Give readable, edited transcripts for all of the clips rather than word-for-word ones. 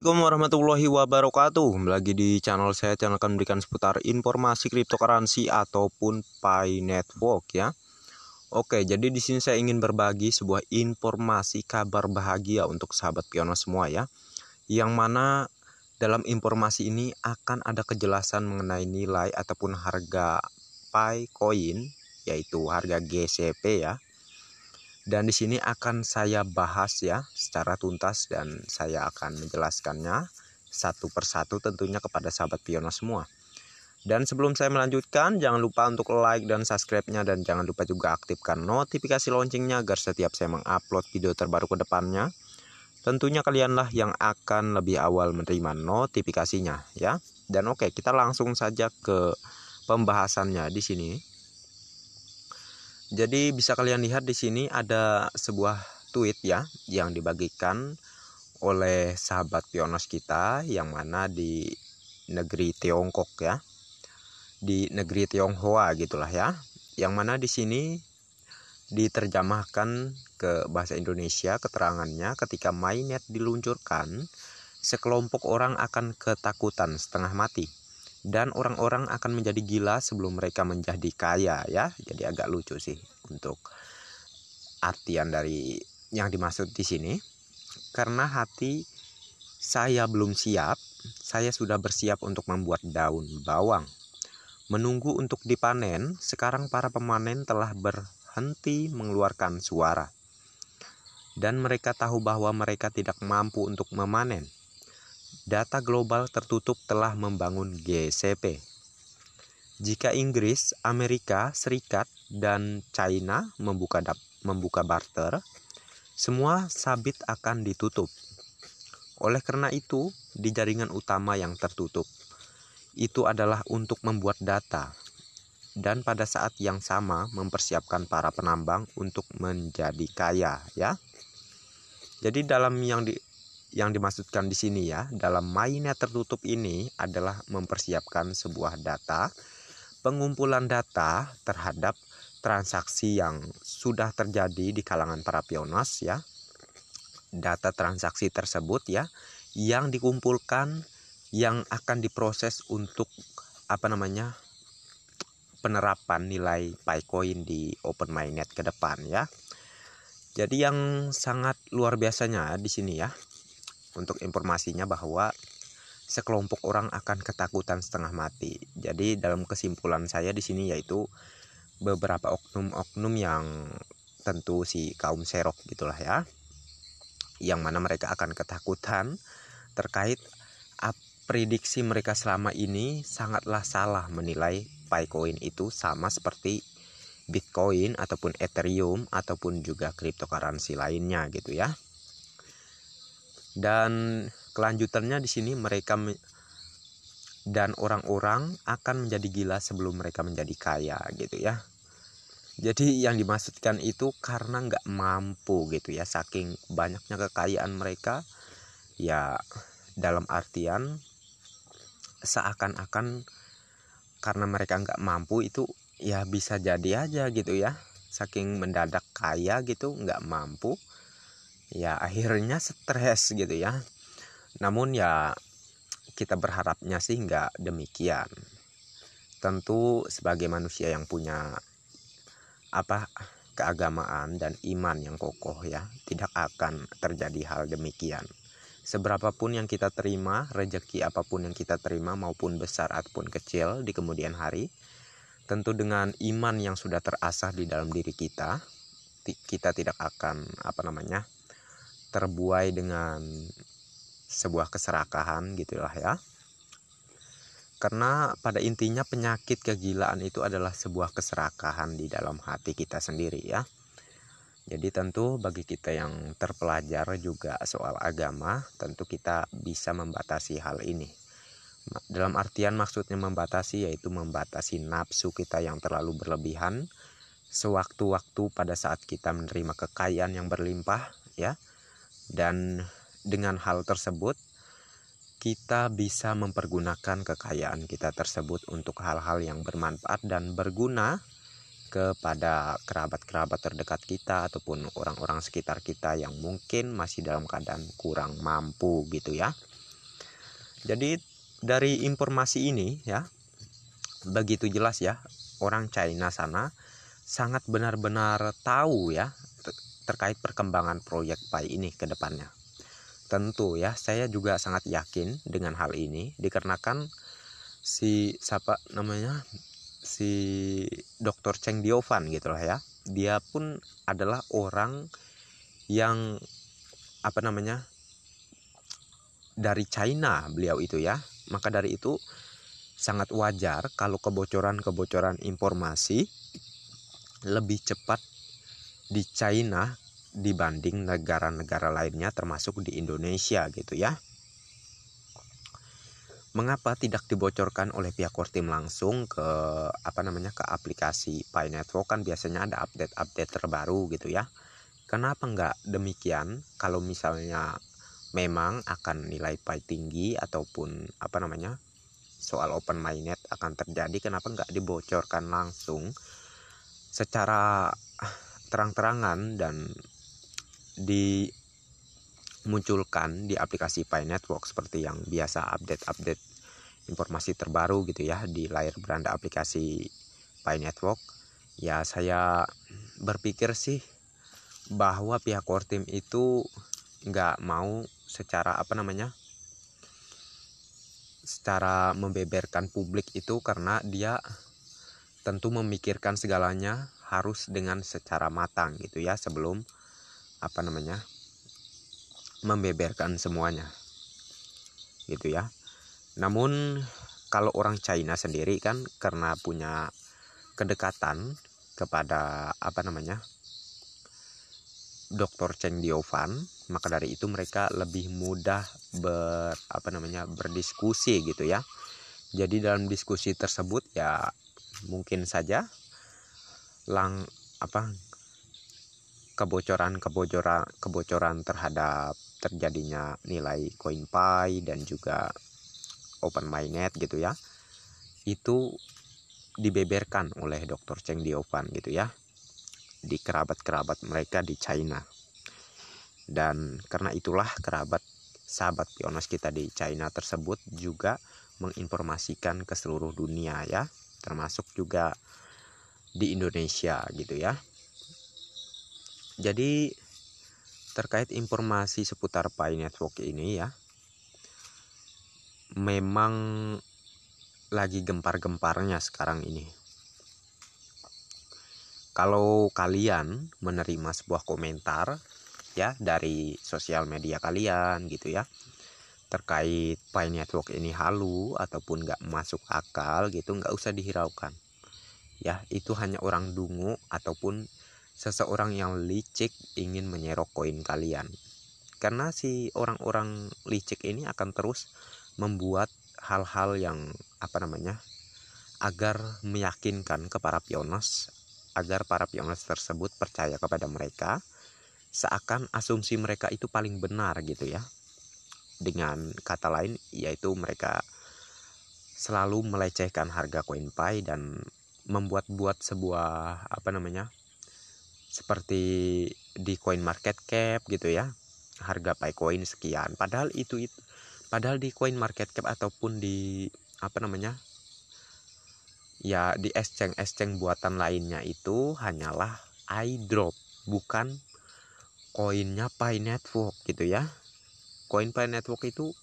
Assalamualaikum warahmatullahi wabarakatuh. Lagi di channel saya, channel akan memberikan seputar informasi cryptocurrency ataupun Pi Network ya. Oke, jadi di sini saya ingin berbagi sebuah informasi kabar bahagia untuk sahabat Pioneer semua ya. Yang mana dalam informasi ini akan ada kejelasan mengenai nilai ataupun harga Pi Coin, yaitu harga GCP ya. Dan di sini akan saya bahas ya secara tuntas dan saya akan menjelaskannya satu persatu tentunya kepada sahabat Pioneer semua. Dan sebelum saya melanjutkan, jangan lupa untuk like dan subscribe-nya dan jangan lupa juga aktifkan notifikasi loncengnya agar setiap saya mengupload video terbaru ke depannya, tentunya kalianlah yang akan lebih awal menerima notifikasinya ya. Dan oke, kita langsung saja ke pembahasannya di sini. Jadi bisa kalian lihat di sini ada sebuah tweet ya yang dibagikan oleh sahabat Pioneer kita yang mana di negeri Tiongkok ya. Di negeri Tionghoa gitulah ya. Yang mana di sini diterjemahkan ke bahasa Indonesia keterangannya, ketika mainnet diluncurkan, sekelompok orang akan ketakutan setengah mati. Dan orang-orang akan menjadi gila sebelum mereka menjadi kaya ya. Jadi agak lucu sih untuk artian dari yang dimaksud di sini. Karena hati saya belum siap, saya sudah bersiap untuk membuat daun bawang. Menunggu untuk dipanen, sekarang para pemanen telah berhenti mengeluarkan suara. Dan mereka tahu bahwa mereka tidak mampu untuk memanen. Data global tertutup telah membangun GCP. Jika Inggris, Amerika Serikat, dan China membuka barter, semua sabit akan ditutup. Oleh karena itu, di jaringan utama yang tertutup, itu adalah untuk membuat data, dan pada saat yang sama mempersiapkan para penambang untuk menjadi kaya ya. Jadi dalam yang dimaksudkan di sini ya, dalam mainnet tertutup ini adalah mempersiapkan sebuah data, pengumpulan data terhadap transaksi yang sudah terjadi di kalangan para pioneers ya. Data transaksi tersebut ya yang dikumpulkan, yang akan diproses untuk penerapan nilai Picoin di Open Mainnet ke depan ya. Jadi yang sangat luar biasanya di sini ya, untuk informasinya bahwa sekelompok orang akan ketakutan setengah mati. Jadi dalam kesimpulan saya di sini yaitu beberapa oknum-oknum yang tentu si kaum serok gitulah ya, yang mana mereka akan ketakutan terkait prediksi mereka selama ini sangatlah salah menilai Picoin itu sama seperti Bitcoin ataupun Ethereum ataupun juga cryptocurrency lainnya gitu ya. Dan kelanjutannya di sini mereka dan orang-orang akan menjadi gila sebelum mereka menjadi kaya gitu ya. Jadi yang dimaksudkan itu karena nggak mampu gitu ya, saking banyaknya kekayaan mereka ya, dalam artian seakan-akan karena mereka nggak mampu itu ya, bisa jadi aja gitu ya, saking mendadak kaya gitu nggak mampu ya, akhirnya stres gitu ya. Namun ya kita berharapnya sih nggak demikian. Tentu sebagai manusia yang punya keagamaan dan iman yang kokoh ya, tidak akan terjadi hal demikian. Seberapapun yang kita terima, rezeki apapun yang kita terima maupun besar ataupun kecil di kemudian hari, tentu dengan iman yang sudah terasah di dalam diri kita, kita tidak akan terbuai dengan sebuah keserakahan gitulah ya. Karena pada intinya penyakit kegilaan itu adalah sebuah keserakahan di dalam hati kita sendiri ya. Jadi tentu bagi kita yang terpelajar juga soal agama, tentu kita bisa membatasi hal ini. Dalam artian maksudnya membatasi yaitu membatasi nafsu kita yang terlalu berlebihan sewaktu-waktu pada saat kita menerima kekayaan yang berlimpah ya. Dan dengan hal tersebut kita bisa mempergunakan kekayaan kita tersebut untuk hal-hal yang bermanfaat dan berguna kepada kerabat-kerabat terdekat kita ataupun orang-orang sekitar kita yang mungkin masih dalam keadaan kurang mampu gitu ya. Jadi dari informasi ini ya, begitu jelas ya, orang China sana sangat benar-benar tahu ya terkait perkembangan proyek Pi ini ke depannya. Tentu ya, saya juga sangat yakin dengan hal ini dikarenakan si Dr. Cheng Diovan gitulah ya. Dia pun adalah orang yang dari China beliau itu ya. Maka dari itu sangat wajar kalau kebocoran informasi lebih cepat di China dibanding negara-negara lainnya termasuk di Indonesia gitu ya. Mengapa tidak dibocorkan oleh pihak Kortim langsung ke ke aplikasi Pi Network? Kan biasanya ada update terbaru gitu ya. Kenapa nggak demikian? Kalau misalnya memang akan nilai Pi tinggi ataupun soal open mainnet akan terjadi, kenapa nggak dibocorkan langsung secara terang-terangan dan dimunculkan di aplikasi Pi Network seperti yang biasa update informasi terbaru gitu ya di layar beranda aplikasi Pi Network. Ya, saya berpikir sih bahwa pihak Kortim itu nggak mau secara secara membeberkan publik itu, karena dia tentu memikirkan segalanya harus dengan secara matang gitu ya sebelum membeberkan semuanya gitu ya. Namun kalau orang China sendiri kan karena punya kedekatan kepada Dr. Cheng Diovan, maka dari itu mereka lebih mudah berdiskusi gitu ya. Jadi dalam diskusi tersebut ya mungkin saja kebocoran terhadap terjadinya nilai koin Pi dan juga open mainnet gitu ya, itu dibeberkan oleh Dr. Cheng Diovan gitu ya di kerabat-kerabat mereka di China. Dan karena itulah sahabat Pionos kita di China tersebut juga menginformasikan ke seluruh dunia ya, termasuk juga di Indonesia gitu ya. Jadi terkait informasi seputar Pi Network ini ya, memang lagi gempar-gemparnya sekarang ini. Kalau kalian menerima sebuah komentar ya dari sosial media kalian gitu ya, terkait Pi Network ini halu ataupun nggak masuk akal gitu, nggak usah dihiraukan ya. Itu hanya orang dungu ataupun seseorang yang licik ingin menyerok koin kalian. Karena si orang-orang licik ini akan terus membuat hal-hal yang agar meyakinkan ke para pionos, agar para pionos tersebut percaya kepada mereka, seakan asumsi mereka itu paling benar gitu ya. Dengan kata lain yaitu mereka selalu melecehkan harga koin Pi dan membuat-buat sebuah seperti di coin market cap gitu ya, harga Pi coin sekian, padahal di coin market cap ataupun di di exchange buatan lainnya itu hanyalah iDrop, bukan koinnya Pi Network gitu ya. Koin Pi Network itu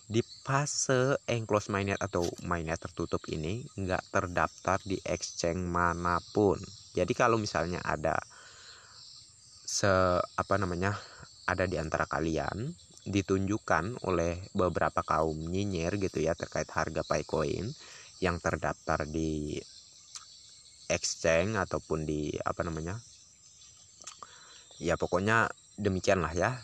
di fase enclosed mainnet atau mainnet tertutup ini nggak terdaftar di exchange manapun. Jadi kalau misalnya ada ada di antara kalian ditunjukkan oleh beberapa kaum nyinyir gitu ya terkait harga Pi coin yang terdaftar di exchange ataupun di ya pokoknya demikianlah ya,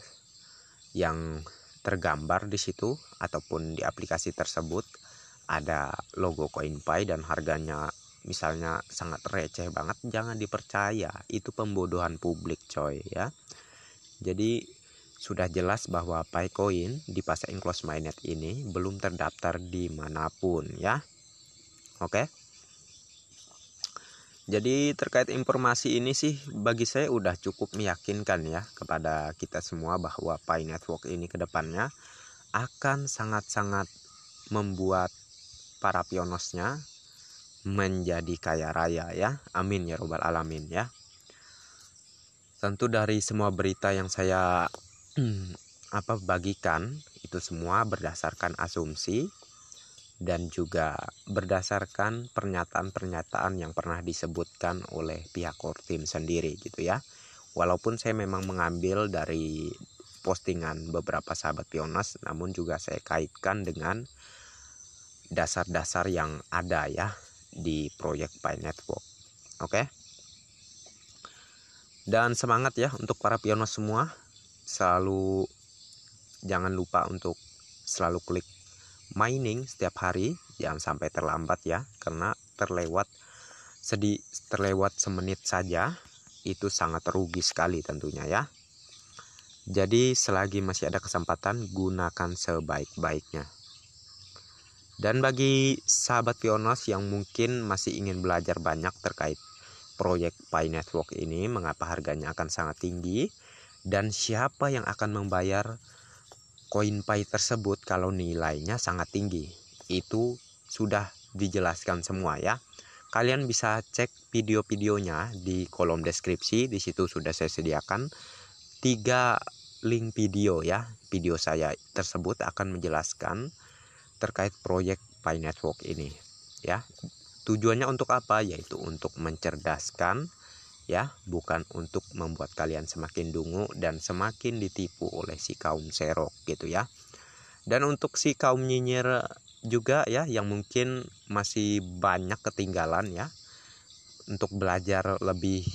yang tergambar di situ ataupun di aplikasi tersebut ada logo koin Pi dan harganya misalnya sangat receh banget, jangan dipercaya, itu pembodohan publik coy ya. Jadi sudah jelas bahwa Pi coin di fase enclosed mainnet ini belum terdaftar dimanapun ya. Oke. Jadi terkait informasi ini sih bagi saya udah cukup meyakinkan ya kepada kita semua bahwa Pi Network ini kedepannya akan sangat-sangat membuat para pionosnya menjadi kaya raya ya. Amin ya robbal alamin ya. Tentu dari semua berita yang saya bagikan itu semua berdasarkan asumsi dan juga berdasarkan pernyataan-pernyataan yang pernah disebutkan oleh pihak Kortim sendiri gitu ya. Walaupun saya memang mengambil dari postingan beberapa sahabat piones, namun juga saya kaitkan dengan dasar-dasar yang ada ya di proyek Pi Network. Oke. Dan semangat ya untuk para piones semua. Selalu jangan lupa untuk selalu klik mining setiap hari, jangan sampai terlambat ya, karena terlewat semenit saja itu sangat rugi sekali tentunya ya. Jadi selagi masih ada kesempatan, gunakan sebaik-baiknya. Dan bagi sahabat piones yang mungkin masih ingin belajar banyak terkait proyek Pi Network ini, mengapa harganya akan sangat tinggi dan siapa yang akan membayar koin Pi tersebut kalau nilainya sangat tinggi, itu sudah dijelaskan semua ya. Kalian bisa cek video-videonya di kolom deskripsi. Di situ sudah saya sediakan 3 link video ya. Video saya tersebut akan menjelaskan terkait proyek Pi Network ini ya. Tujuannya untuk apa? Yaitu untuk mencerdaskan ya, bukan untuk membuat kalian semakin dungu dan semakin ditipu oleh si kaum serok gitu ya. Dan untuk si kaum nyinyir juga ya, yang mungkin masih banyak ketinggalan ya, untuk belajar lebih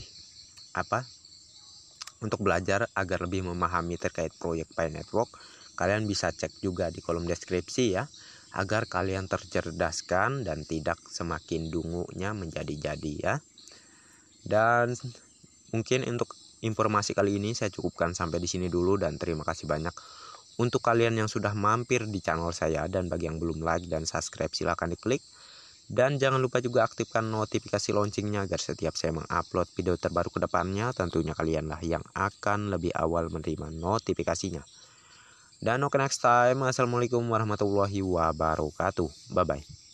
untuk belajar agar lebih memahami terkait proyek Pi Network, kalian bisa cek juga di kolom deskripsi ya, agar kalian tercerdaskan dan tidak semakin dungunya menjadi-jadi ya. Dan mungkin untuk informasi kali ini saya cukupkan sampai di sini dulu, dan terima kasih banyak untuk kalian yang sudah mampir di channel saya, dan bagi yang belum like dan subscribe silahkan diklik. Dan jangan lupa juga aktifkan notifikasi loncengnya agar setiap saya mengupload video terbaru ke depannya, tentunya kalianlah yang akan lebih awal menerima notifikasinya. Dan oke, next time. Assalamualaikum warahmatullahi wabarakatuh. Bye bye.